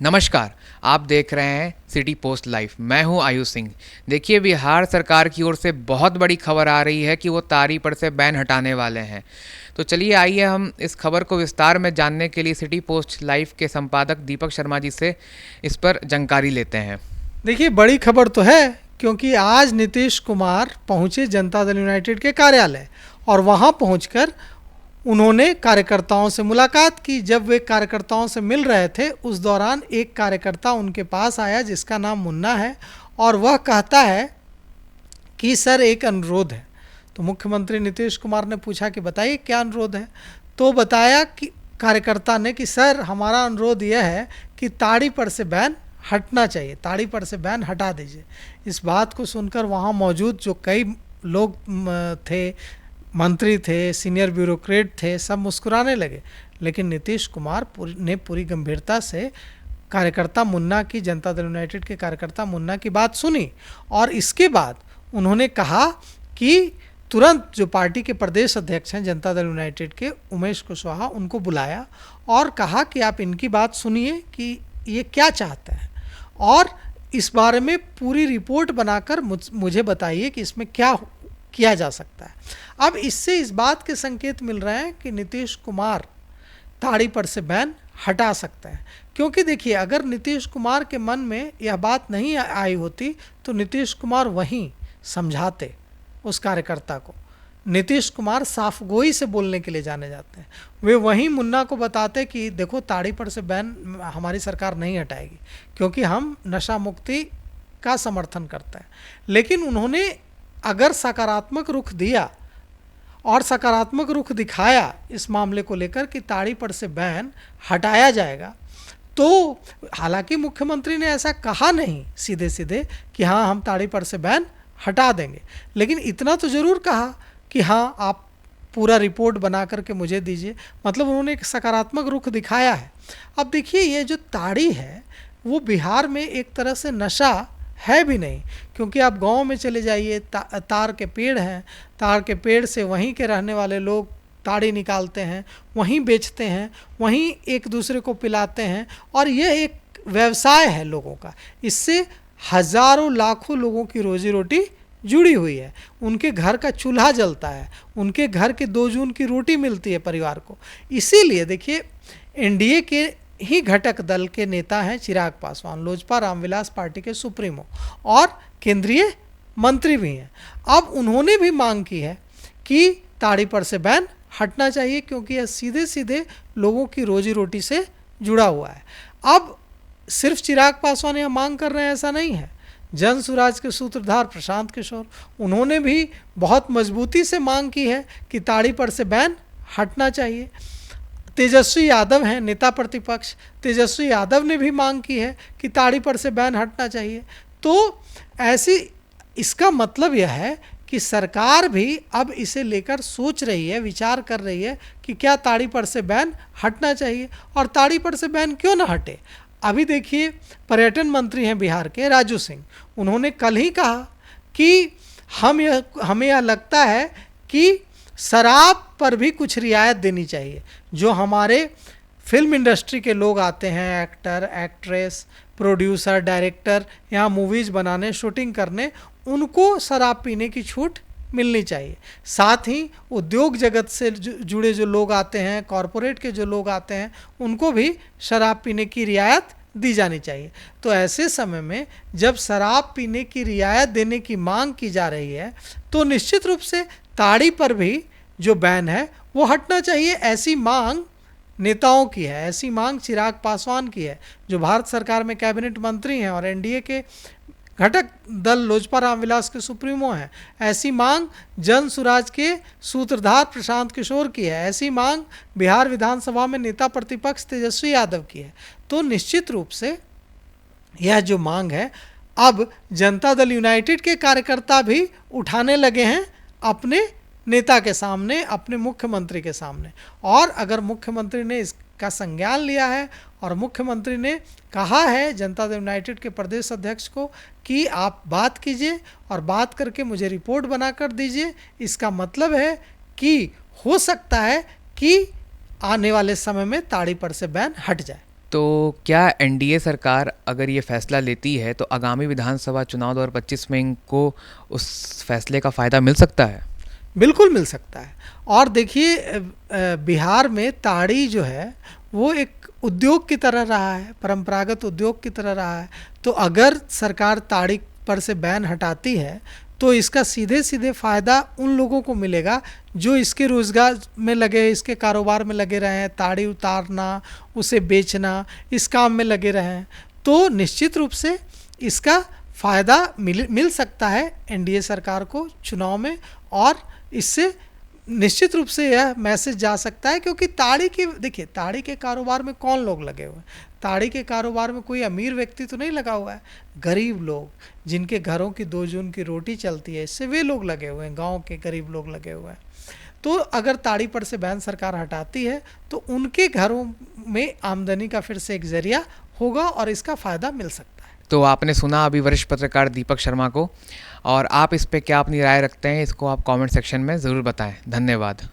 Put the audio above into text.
नमस्कार। आप देख रहे हैं सिटी पोस्ट लाइव। मैं हूं आयुष सिंह। देखिए, बिहार सरकार की ओर से बहुत बड़ी खबर आ रही है कि वो तारी पर से बैन हटाने वाले हैं। तो चलिए आइए हम इस खबर को विस्तार में जानने के लिए सिटी पोस्ट लाइव के संपादक दीपक शर्मा जी से इस पर जानकारी लेते हैं। देखिए, बड़ी खबर तो है क्योंकि आज नीतीश कुमार पहुंचे जनता दल यूनाइटेड के कार्यालय और वहां पहुंचकर उन्होंने कार्यकर्ताओं से मुलाकात की। जब वे कार्यकर्ताओं से मिल रहे थे उस दौरान एक कार्यकर्ता उनके पास आया जिसका नाम मुन्ना है और वह कहता है कि सर, एक अनुरोध है। तो मुख्यमंत्री नीतीश कुमार ने पूछा कि बताइए क्या अनुरोध है। तो बताया कि कार्यकर्ता ने कि सर, हमारा अनुरोध यह है कि ताड़ी पर से बैन हटना चाहिए, ताड़ी पर से बैन हटा दीजिए। इस बात को सुनकर वहाँ मौजूद जो कई लोग थे, मंत्री थे, सीनियर ब्यूरोक्रेट थे, सब मुस्कुराने लगे। लेकिन नीतीश कुमार ने पूरी गंभीरता से कार्यकर्ता मुन्ना की, जनता दल यूनाइटेड के कार्यकर्ता मुन्ना की बात सुनी और इसके बाद उन्होंने कहा कि तुरंत जो पार्टी के प्रदेश अध्यक्ष हैं जनता दल यूनाइटेड के, उमेश कुशवाहा, उनको बुलाया और कहा कि आप इनकी बात सुनिए कि ये क्या चाहते हैं और इस बारे में पूरी रिपोर्ट बनाकर मुझे बताइए कि इसमें क्या किया जा सकता है। अब इससे इस बात के संकेत मिल रहे हैं कि नीतीश कुमार ताड़ी पर से बैन हटा सकते हैं। क्योंकि देखिए, अगर नीतीश कुमार के मन में यह बात नहीं आई होती तो नीतीश कुमार वहीं समझाते उस कार्यकर्ता को। नीतीश कुमार साफगोई से बोलने के लिए जाने जाते हैं। वे वहीं मुन्ना को बताते कि देखो, ताड़ी पर से बैन हमारी सरकार नहीं हटाएगी क्योंकि हम नशा मुक्ति का समर्थन करते हैं। लेकिन उन्होंने अगर सकारात्मक रुख दिया और सकारात्मक रुख दिखाया इस मामले को लेकर कि ताड़ी पर से बैन हटाया जाएगा, तो हालांकि मुख्यमंत्री ने ऐसा कहा नहीं सीधे सीधे कि हाँ, हम ताड़ी पर से बैन हटा देंगे, लेकिन इतना तो ज़रूर कहा कि हाँ, आप पूरा रिपोर्ट बना करके मुझे दीजिए। मतलब उन्होंने एक सकारात्मक रुख दिखाया है। अब देखिए, ये जो ताड़ी है वो बिहार में एक तरह से नशा है भी नहीं, क्योंकि आप गांव में चले जाइए, तार के पेड़ हैं, तार के पेड़ से वहीं के रहने वाले लोग ताड़ी निकालते हैं, वहीं बेचते हैं, वहीं एक दूसरे को पिलाते हैं और यह एक व्यवसाय है लोगों का। इससे हज़ारों लाखों लोगों की रोजी रोटी जुड़ी हुई है। उनके घर का चूल्हा जलता है, उनके घर के 2 जून की रोटी मिलती है परिवार को। इसीलिए देखिए, एनडीए के ही घटक दल के नेता हैं चिराग पासवान, लोजपा रामविलास पार्टी के सुप्रीमो और केंद्रीय मंत्री भी हैं। अब उन्होंने भी मांग की है कि ताड़ी पर से बैन हटना चाहिए क्योंकि यह सीधे सीधे लोगों की रोजी रोटी से जुड़ा हुआ है। अब सिर्फ चिराग पासवान यह मांग कर रहे हैं ऐसा नहीं है। जन सुराज के सूत्रधार प्रशांत किशोर, उन्होंने भी बहुत मजबूती से मांग की है कि ताड़ी पर से बैन हटना चाहिए। तेजस्वी यादव हैं नेता प्रतिपक्ष, तेजस्वी यादव ने भी मांग की है कि ताड़ी पर से बैन हटना चाहिए। तो ऐसी, इसका मतलब यह है कि सरकार भी अब इसे लेकर सोच रही है, विचार कर रही है कि क्या ताड़ी पर से बैन हटना चाहिए और ताड़ी पर से बैन क्यों ना हटे। अभी देखिए, पर्यटन मंत्री हैं बिहार के राजू सिंह, उन्होंने कल ही कहा कि हमें यह लगता है कि शराब पर भी कुछ रियायत देनी चाहिए। जो हमारे फिल्म इंडस्ट्री के लोग आते हैं, एक्टर, एक्ट्रेस, प्रोड्यूसर, डायरेक्टर, यहाँ मूवीज़ बनाने, शूटिंग करने, उनको शराब पीने की छूट मिलनी चाहिए। साथ ही उद्योग जगत से जुड़े जो लोग आते हैं, कॉरपोरेट के जो लोग आते हैं, उनको भी शराब पीने की रियायत दी जानी चाहिए। तो ऐसे समय में जब शराब पीने की रियायत देने की मांग की जा रही है तो निश्चित रूप से ताड़ी पर भी जो बैन है वो हटना चाहिए। ऐसी मांग नेताओं की है, ऐसी मांग चिराग पासवान की है जो भारत सरकार में कैबिनेट मंत्री हैं और एनडीए के घटक दल लोजपा रामविलास के सुप्रीमो हैं। ऐसी मांग जन सुराज के सूत्रधार प्रशांत किशोर की है। ऐसी मांग बिहार विधानसभा में नेता प्रतिपक्ष तेजस्वी यादव की है। तो निश्चित रूप से यह जो मांग है, अब जनता दल यूनाइटेड के कार्यकर्ता भी उठाने लगे हैं अपने नेता के सामने, अपने मुख्यमंत्री के सामने। और अगर मुख्यमंत्री ने इसका संज्ञान लिया है और मुख्यमंत्री ने कहा है जनता दल यूनाइटेड के प्रदेश अध्यक्ष को कि आप बात कीजिए और बात करके मुझे रिपोर्ट बना कर दीजिए, इसका मतलब है कि हो सकता है कि आने वाले समय में ताड़ी पर से बैन हट जाए। तो क्या एनडीए सरकार अगर ये फैसला लेती है तो आगामी विधानसभा चुनाव 2025 में इनको उस फैसले का फ़ायदा मिल सकता है? बिल्कुल मिल सकता है। और देखिए बिहार में ताड़ी जो है वो एक उद्योग की तरह रहा है, परंपरागत उद्योग की तरह रहा है। तो अगर सरकार ताड़ी पर से बैन हटाती है तो इसका सीधे सीधे फ़ायदा उन लोगों को मिलेगा जो इसके रोज़गार में लगे, इसके कारोबार में लगे रहे हैं, ताड़ी उतारना, उसे बेचना, इस काम में लगे रहे हैं। तो निश्चित रूप से इसका फ़ायदा मिल सकता है एनडीए सरकार को चुनाव में। और इससे निश्चित रूप से यह मैसेज जा सकता है, क्योंकि ताड़ी की देखिए ताड़ी के कारोबार में कौन लोग लगे हुए हैं? ताड़ी के कारोबार में कोई अमीर व्यक्ति तो नहीं लगा हुआ है, गरीब लोग जिनके घरों की 2 जून की रोटी चलती है, इससे वे लोग लगे हुए हैं, गांव के गरीब लोग लगे हुए हैं। तो अगर ताड़ी पर से बैन सरकार हटाती है तो उनके घरों में आमदनी का फिर से एक जरिया होगा और इसका फ़ायदा मिल सकता है। तो आपने सुना अभी वरिष्ठ पत्रकार दीपक शर्मा को, और आप इस पे क्या अपनी राय रखते हैं इसको आप कमेंट सेक्शन में ज़रूर बताएं। धन्यवाद।